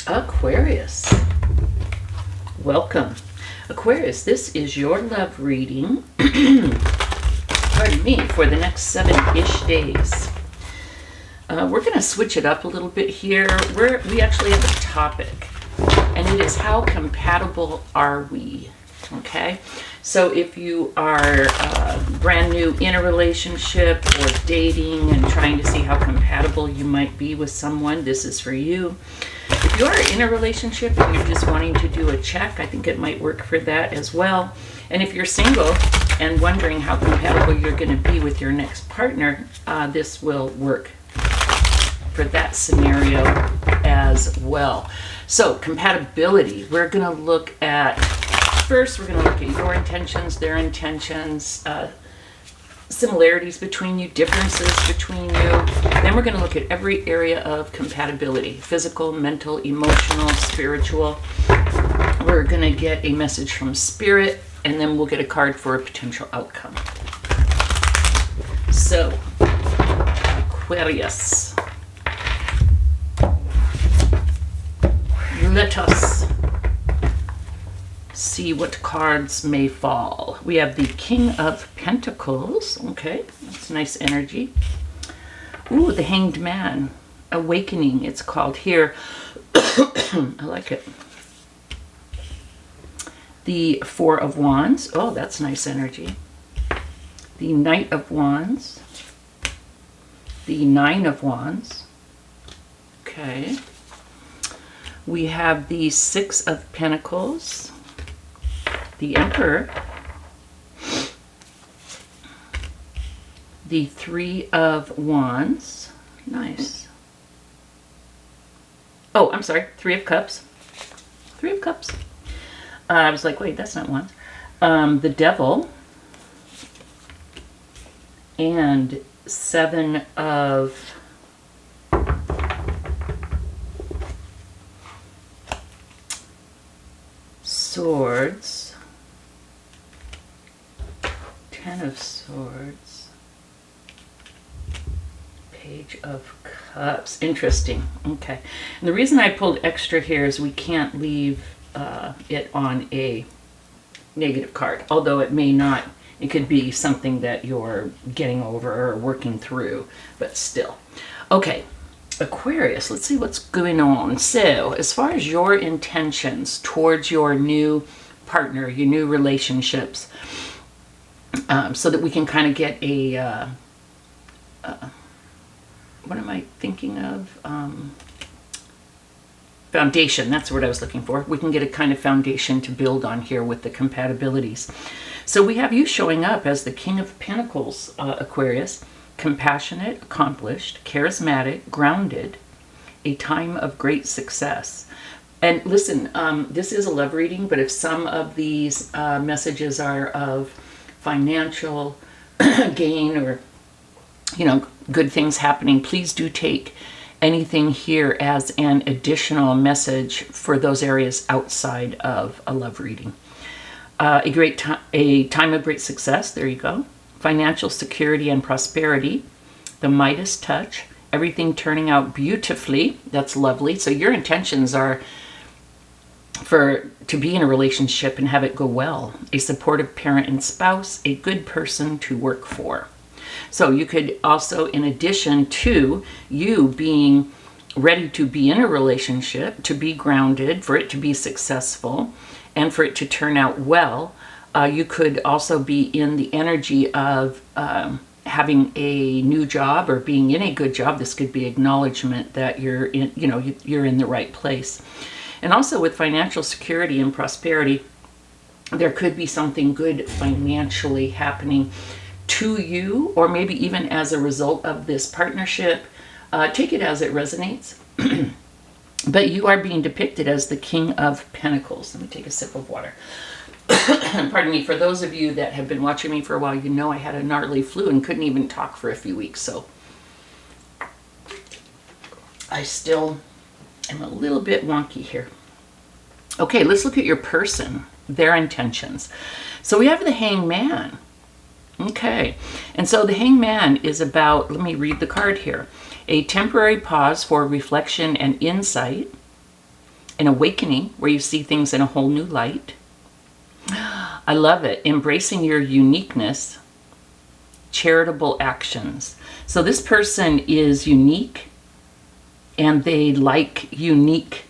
Aquarius, welcome. Aquarius, this is your love reading, pardon me, for the next 7-ish days. We're going to switch it up a little bit here. We actually have a topic, and it is how compatible are we? Okay, so if you are brand new in a relationship or dating and trying to see how compatible you might be with someone, this is for you. If you are in a relationship and you're just wanting to do a check, I think it might work for that as well. And if you're single and wondering how compatible you're going to be with your next partner, this will work for that scenario as well. So compatibility, we're going to look at, first we're going to look at your intentions, their intentions, similarities between you, differences between you. Then we're going to look at every area of compatibility: physical, mental, emotional, spiritual. We're going to get a message from Spirit, and then we'll get a card for a potential outcome. So, Aquarius, let us see what cards may fall. We have the King of Pentacles. Okay, that's nice energy. Ooh, the Hanged Man. Awakening, it's called here. I like it. The Four of Wands. Oh, that's nice energy. The Knight of Wands. The Nine of Wands. Okay. We have the Six of Pentacles. The Emperor, the Three of Wands, nice. Oh, I'm sorry, Three of Cups. Three of Cups. I was like, wait, that's not Wands. The Devil, and Seven of Swords. Ten of Swords, Page of Cups. Interesting. Okay. And the reason I pulled extra here is we can't leave it on a negative card, although it may not. It could be something that you're getting over or working through, but still. Okay. Aquarius, let's see what's going on. So, as far as your intentions towards your new partner, your new relationships, so that we can kind of get a, what am I thinking of? Foundation, that's what I was looking for. We can get a kind of foundation to build on here with the compatibilities. So we have you showing up as the King of Pentacles, Aquarius. Compassionate, accomplished, charismatic, grounded, a time of great success. And listen, this is a love reading, but if some of these messages are of financial gain or, good things happening, please do take anything here as an additional message for those areas outside of a love reading. A time of great success, there you go. Financial security and prosperity, the Midas touch, everything turning out beautifully. That's lovely. So your intentions are to be in a relationship and have it go well. A supportive parent and spouse, a good person to work for. So you could also, in addition to you being ready to be in a relationship, to be grounded, for it to be successful, and for it to turn out well, you could also be in the energy of having a new job or being in a good job. This could be acknowledgement that you're in, you're in the right place. And also with financial security and prosperity, there could be something good financially happening to you, or maybe even as a result of this partnership. Take it as it resonates. But you are being depicted as the King of Pentacles. Let me take a sip of water. Pardon me, for those of you that have been watching me for a while, you know I had a gnarly flu and couldn't even talk for a few weeks, so I still am a little bit wonky here. Okay, let's look at your person, their intentions. So we have the Hangman. Okay, and so the Hangman is about, let me read the card here, a temporary pause for reflection and insight, an awakening where you see things in a whole new light. I love it. Embracing your uniqueness, charitable actions. So this person is unique and they like unique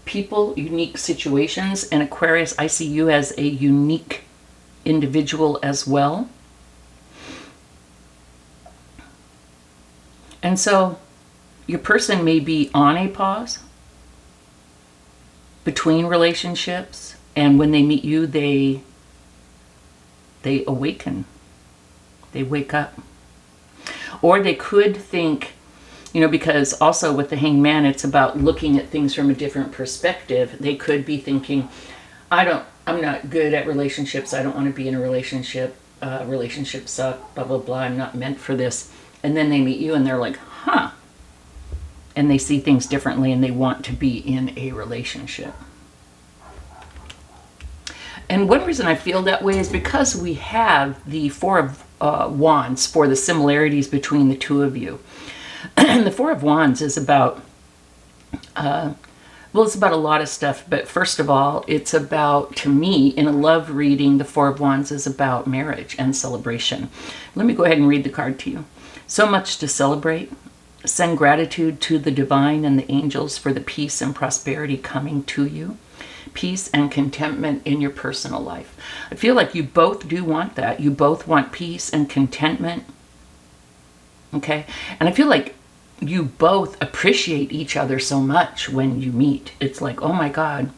people, unique situations. And Aquarius, I see you as a unique individual as well. And so your person may be on a pause between relationships, and when they meet you, they awaken. They wake up. Or they could think, you know, because also with the Hangman, it's about looking at things from a different perspective. They could be thinking, I'm not good at relationships. I don't want to be in a relationship. Relationships suck, blah, blah, blah. I'm not meant for this. And then they meet you and they're like, huh. And they see things differently and they want to be in a relationship. And one reason I feel that way is because we have the Four of Wands for the similarities between the two of you. The Four of Wands is about, it's about a lot of stuff. But first of all, it's about, to me, in a love reading, the Four of Wands is about marriage and celebration. Let me go ahead and read the card to you. So much to celebrate. Send gratitude to the divine and the angels for the peace and prosperity coming to you. Peace and contentment in your personal life. I feel like you both do want that. You both want peace and contentment. Okay? And I feel like you both appreciate each other so much when you meet. It's like, oh my God,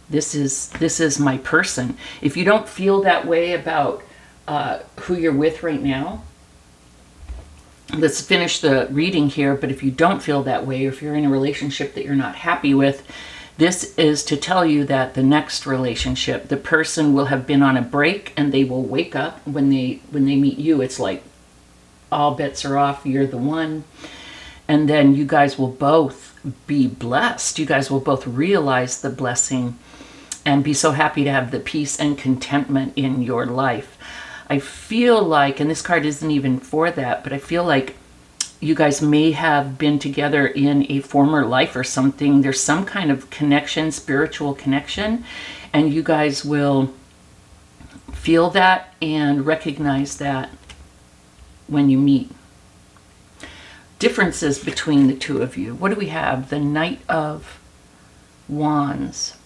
this is my person. If you don't feel that way about who you're with right now, let's finish the reading here. But if you don't feel that way, or if you're in a relationship that you're not happy with, this is to tell you that the next relationship, the person will have been on a break and they will wake up when they meet you. It's like all bets are off. You're the one. And then you guys will both be blessed. You guys will both realize the blessing and be so happy to have the peace and contentment in your life. I feel like, and this card isn't even for that, but I feel like you guys may have been together in a former life or something. There's some kind of connection, spiritual connection, and you guys will feel that and recognize that when you meet. Differences between the two of you. What do we have? The Knight of Wands.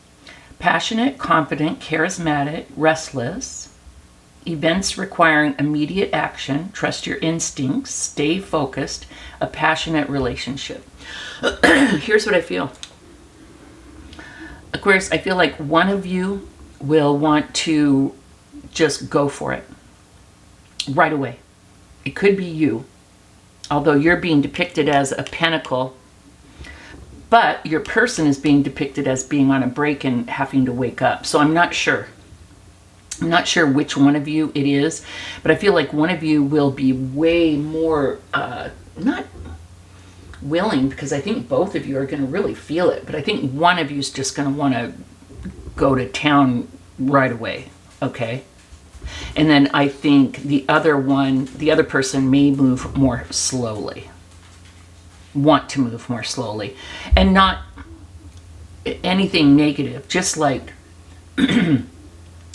Passionate, confident, charismatic, restless. Events requiring immediate action, trust your instincts, stay focused, a passionate relationship. Here's what I feel. Aquarius, I feel like one of you will want to just go for it right away. It could be you, although you're being depicted as a pentacle, but your person is being depicted as being on a break and having to wake up. So I'm not sure. I'm not sure which one of you it is, but I feel like one of you will be way more, not willing, because I think both of you are going to really feel it, but I think one of you is just going to want to go to town right away, okay? And then I think the other person may move more slowly, want to move more slowly, and not anything negative, just like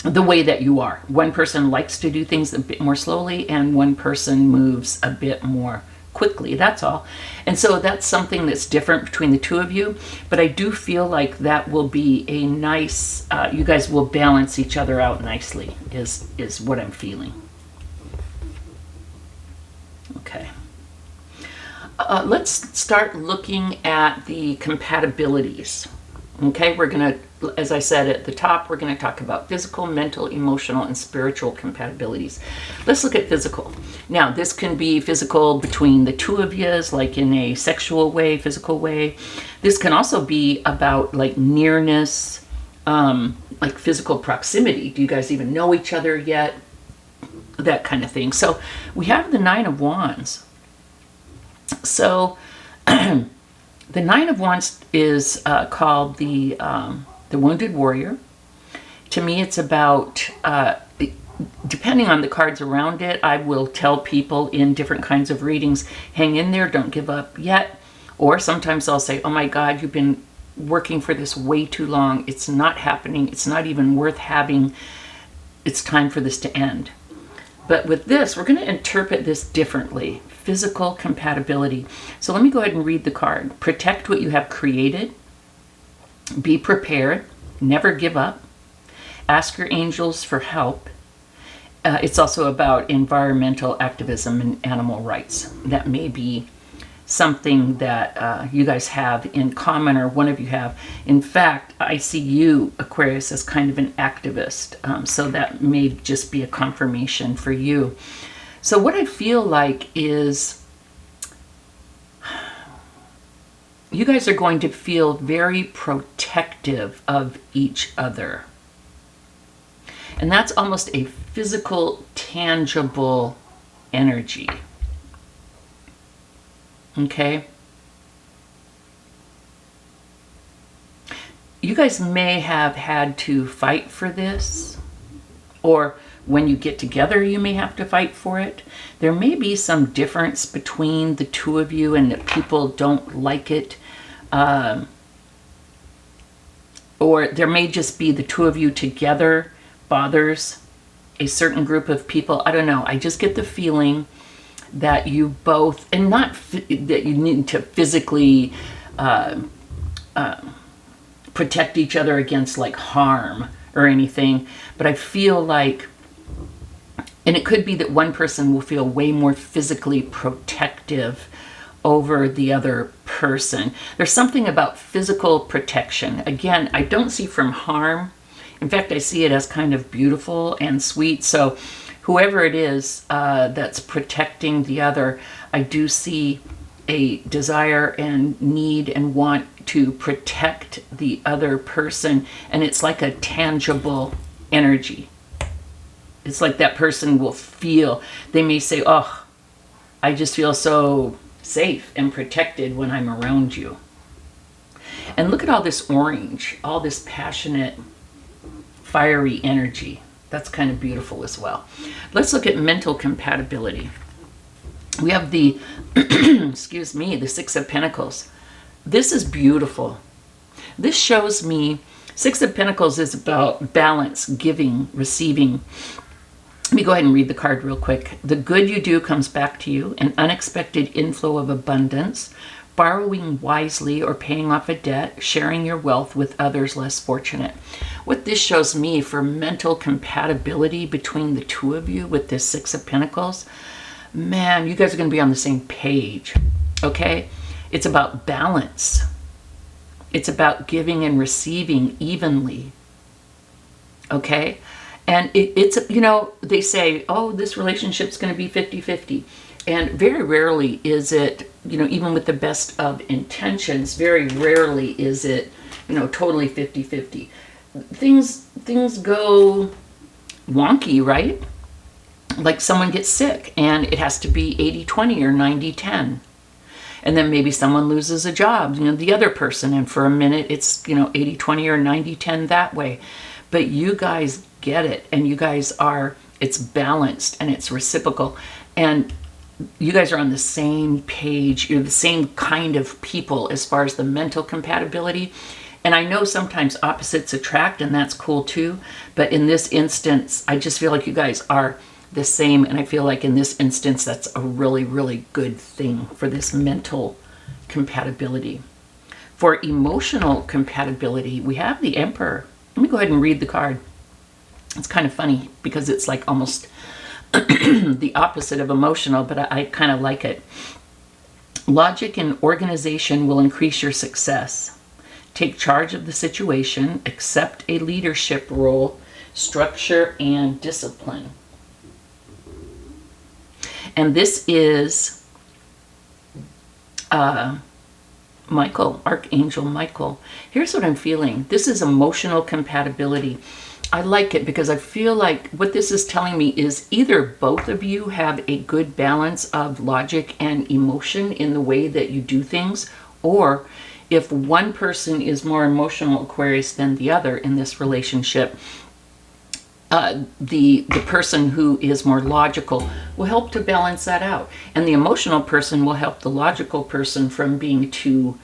the way that you are. One person likes to do things a bit more slowly and one person moves a bit more quickly. That's all. And so that's something that's different between the two of you. But I do feel like that will be a nice, you guys will balance each other out nicely is what I'm feeling. Okay. Let's start looking at the compatibilities. Okay, we're going to, as I said at the top, we're going to talk about physical, mental, emotional, and spiritual compatibilities. Let's look at physical. Now, this can be physical between the two of you, like in a sexual way, physical way. This can also be about like nearness, like physical proximity. Do you guys even know each other yet? That kind of thing. So we have the Nine of Wands. So the Nine of Wands is called the Wounded Warrior. To me, it's about, depending on the cards around it, I will tell people in different kinds of readings, hang in there, don't give up yet. Or sometimes I'll say, oh my God, you've been working for this way too long. It's not happening. It's not even worth having. It's time for this to end. But with this, we're going to interpret this differently. Physical compatibility. So let me go ahead and read the card. Protect what you have created. Be prepared. Never give up. Ask your angels for help. It's also about environmental activism and animal rights. That may be something that you guys have in common, or one of you have. In fact, I see you, Aquarius, as kind of an activist. So that may just be a confirmation for you. So what I feel like is you guys are going to feel very protective of each other. And that's almost a physical, tangible energy. Okay? You guys may have had to fight for this, or when you get together, you may have to fight for it. There may be some difference between the two of you, and that people don't like it. Or there may just be the two of you together bothers a certain group of people. I don't know. I just get the feeling that you both, and not that you need to physically protect each other against like harm or anything, but I feel like, and it could be that one person will feel way more physically protective over the other person. There's something about physical protection. Again, I don't see from harm. In fact, I see it as kind of beautiful and sweet. So whoever it is that's protecting the other, I do see a desire and need and want to protect the other person. And it's like a tangible energy. It's like that person will feel, they may say, oh, I just feel so safe and protected when I'm around you. And look at all this orange, all this passionate, fiery energy. That's kind of beautiful as well. Let's look at mental compatibility. We have the, excuse me, the Six of Pentacles. This is beautiful. This shows me, Six of Pentacles is about balance, giving, receiving. Let me go ahead and read the card real quick. The good you do comes back to you, an unexpected inflow of abundance, borrowing wisely or paying off a debt, sharing your wealth with others less fortunate. What this shows me for mental compatibility between the two of you with this Six of Pentacles, man, you guys are going to be on the same page, okay? It's about balance. It's about giving and receiving evenly, okay? And it's, you know, they say, oh, this relationship's going to be 50-50. And very rarely is it, you know, even with the best of intentions, very rarely is it, you know, totally 50-50. Things go wonky, right? Like someone gets sick and it has to be 80-20 or 90-10. And then maybe someone loses a job, you know, the other person, and for a minute it's, you know, 80-20 or 90-10 that way. But you guys get it, and you guys are, it's balanced and it's reciprocal, and you guys are on the same page. You're the same kind of people as far as the mental compatibility. And I know sometimes opposites attract, and that's cool too, but in this instance I just feel like you guys are the same, and I feel like in this instance that's a really, really good thing for this mental compatibility. For emotional compatibility, we have the Emperor. Let me go ahead and read the card. It's kind of funny because it's like almost the opposite of emotional, but I kind of like it. Logic and organization will increase your success. Take charge of the situation, accept a leadership role, structure and discipline. And this is Michael, Archangel Michael. Here's what I'm feeling. This is emotional compatibility. I like it because I feel like what this is telling me is either both of you have a good balance of logic and emotion in the way that you do things, or if one person is more emotional, Aquarius, than the other in this relationship, the person who is more logical will help to balance that out. And the emotional person will help the logical person from being too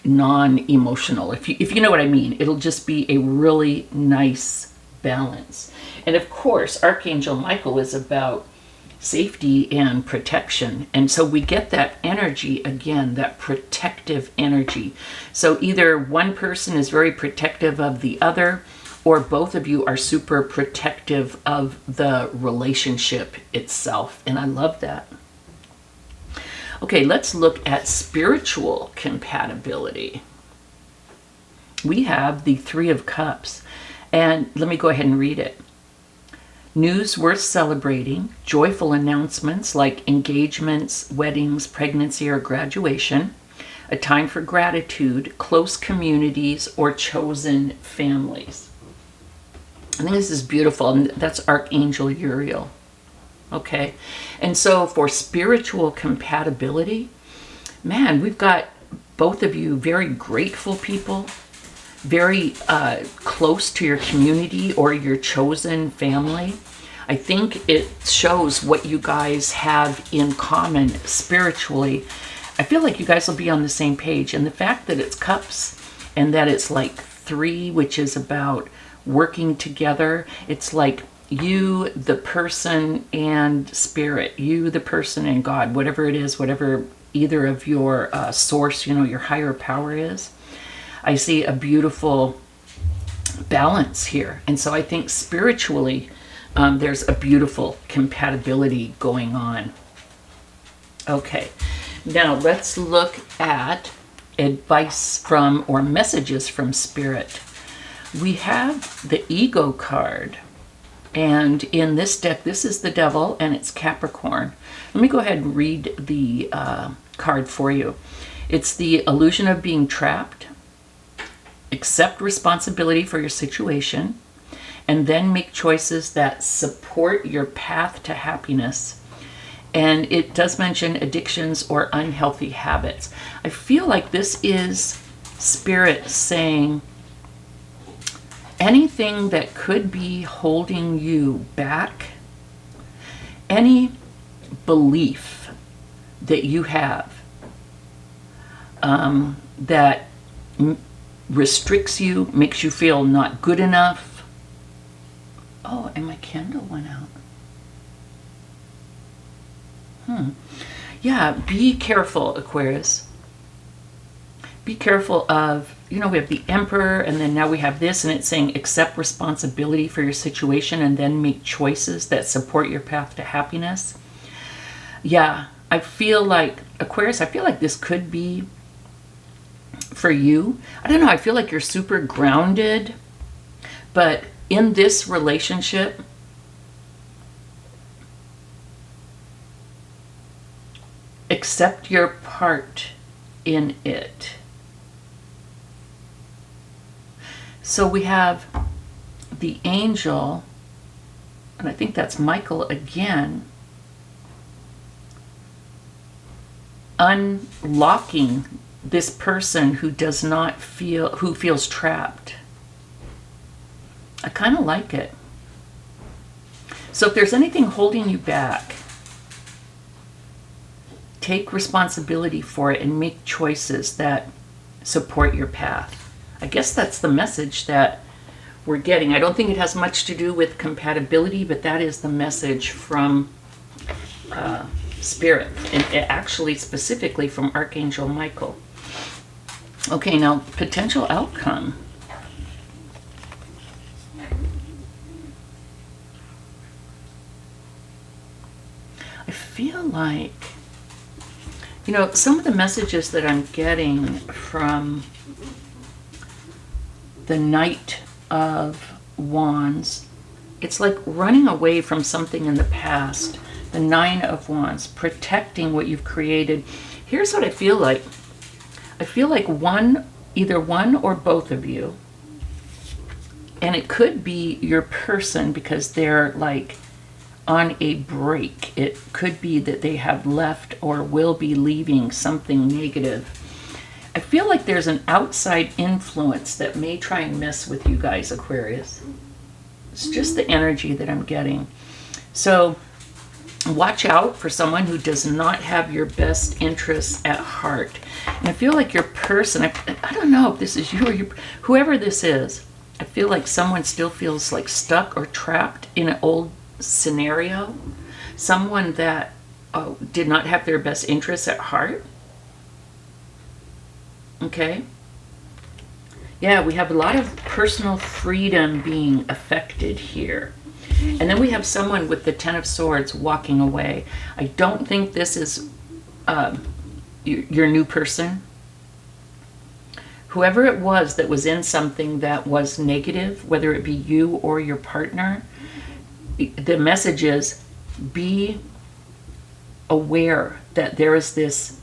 non-emotional, if you know what I mean. It'll just be a really nice balance. And of course, Archangel Michael is about safety and protection. And so we get that energy again, that protective energy. So either one person is very protective of the other, or both of you are super protective of the relationship itself. And I love that. Okay, let's look at spiritual compatibility. We have the Three of Cups. And let me go ahead and read it. News worth celebrating, joyful announcements like engagements, weddings, pregnancy, or graduation, a time for gratitude, close communities, or chosen families. I think this is beautiful, and that's Archangel Uriel. Okay, and so for spiritual compatibility, man, we've got both of you very grateful people, very close to your community or your chosen family. I think it shows what you guys have in common spiritually. I feel like you guys will be on the same page. And the fact that it's cups and that it's like 3, which is about working together, it's like you, the person, and spirit, you, the person, and God, whatever it is, whatever either of your source, your higher power is. I see a beautiful balance here. And so I think spiritually, there's a beautiful compatibility going on. Okay, now let's look at advice from, or messages from Spirit. We have the Ego card. And in this deck, this is the Devil, and it's Capricorn. Let me go ahead and read the card for you. It's the illusion of being trapped. Accept responsibility for your situation, and then make choices that support your path to happiness. And it does mention addictions or unhealthy habits. I feel like this is Spirit saying anything that could be holding you back, any belief that you have that restricts you, makes you feel not good enough. Oh, and my candle went out. Yeah, be careful, Aquarius. Be careful of, we have the Emperor, and then now we have this, and it's saying accept responsibility for your situation and then make choices that support your path to happiness. Yeah, I feel like, Aquarius, I feel like this could be for you. I don't know, I feel like you're super grounded, but in this relationship, accept your part in it. So we have the angel, and I think that's Michael again, unlocking this person who does not feel, who feels trapped. I kind of like it. So if there's anything holding you back, take responsibility for it and make choices that support your path. I guess that's the message that we're getting. I don't think it has much to do with compatibility, but that is the message from Spirit, and actually specifically from Archangel Michael. Okay, now potential outcome. I feel like, some of the messages that I'm getting from the Knight of Wands, it's like running away from something in the past. The 9 of Wands, protecting what you've created. Here's what I feel like. I feel like either one or both of you, and it could be your person because they're like on a break. It could be that they have left or will be leaving something negative. I feel like there's an outside influence that may try and mess with you guys, Aquarius. It's just the energy that I'm getting. So Watch out for someone who does not have your best interests at heart. And I feel like your person, I don't know if this is you or whoever this is, I feel like someone still feels like stuck or trapped in an old scenario. Someone that did not have their best interests at heart. Okay. Yeah, we have a lot of personal freedom being affected here. And then we have someone with the Ten of Swords walking away. I don't think this is your new person. Whoever it was that was in something that was negative, whether it be you or your partner, the message is be aware that there is this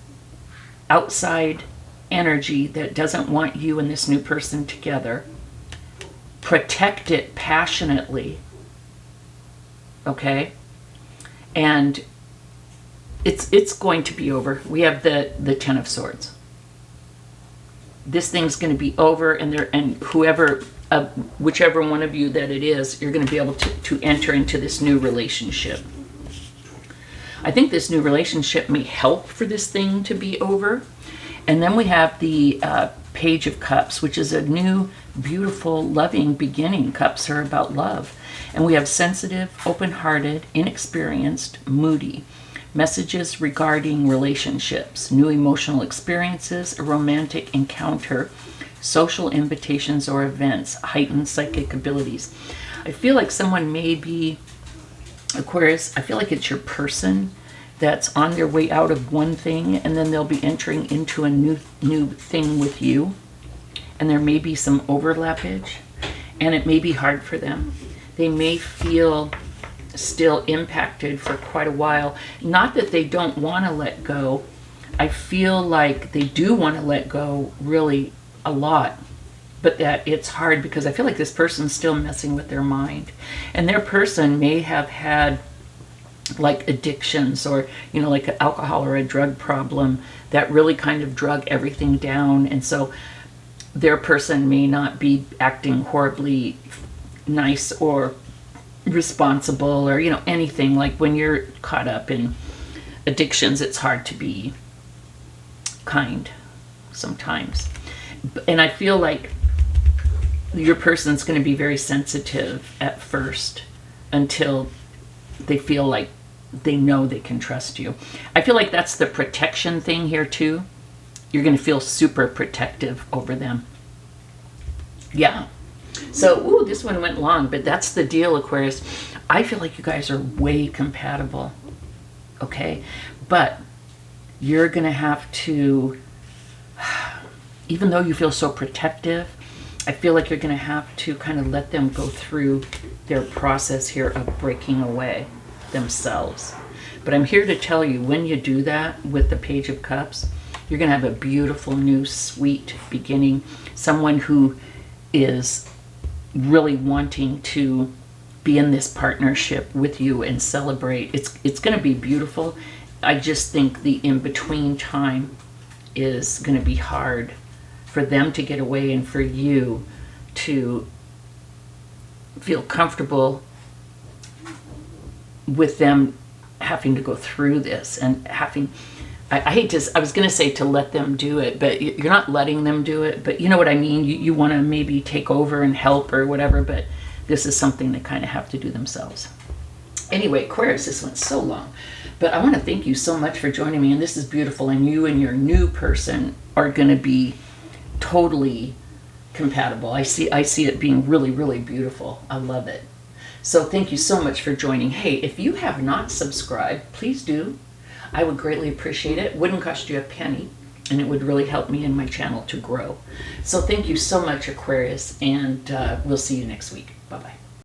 outside energy that doesn't want you and this new person together. Protect it passionately. Okay? And it's going to be over. We have the Ten of Swords. This thing's going to be over, and whoever, whichever one of you that it is, you're going to be able to enter into this new relationship. I think this new relationship may help for this thing to be over. And then we have the Page of Cups, which is a new, beautiful, loving beginning. Cups are about love. And we have sensitive, open-hearted, inexperienced, moody. Messages regarding relationships, new emotional experiences, a romantic encounter, social invitations or events, heightened psychic abilities. I feel like someone may be, Aquarius, I feel like it's your person that's on their way out of one thing, and then they'll be entering into a new thing with you. And there may be some overlappage, and it may be hard for them. They may feel still impacted for quite a while. Not that they don't want to let go. I feel like they do want to let go really a lot, but that it's hard because I feel like this person's still messing with their mind. And their person may have had like addictions, or like an alcohol or a drug problem that really kind of drug everything down. And so their person may not be acting horribly nice or responsible, or anything. Like when you're caught up in addictions, it's hard to be kind sometimes. And I feel like your person's going to be very sensitive at first until they feel like they know they can trust you. I feel like that's the protection thing here too. You're going to feel super protective over them. Yeah. So, this one went long, but that's the deal, Aquarius. I feel like you guys are way compatible. Okay? But you're going to have to, even though you feel so protective, I feel like you're going to have to kind of let them go through their process here of breaking away themselves. But I'm here to tell you, when you do that with the Page of Cups, you're going to have a beautiful, new, sweet beginning. Someone who is really wanting to be in this partnership with you and celebrate. It's going to be beautiful. I just think the in-between time is going to be hard for them to get away and for you to feel comfortable with them having to go through this and having, I hate to, I was going to say to let them do it, but you're not letting them do it, but you know what I mean? You want to maybe take over and help or whatever, but this is something they kind of have to do themselves. Anyway, Aquarius, this went so long, but I want to thank you so much for joining me, and this is beautiful, and you and your new person are going to be totally compatible. I see it being really, really beautiful. I love it. So thank you so much for joining. Hey, if you have not subscribed, please do. I would greatly appreciate it. It wouldn't cost you a penny, and it would really help me and my channel to grow. So thank you so much, Aquarius, and we'll see you next week. Bye-bye.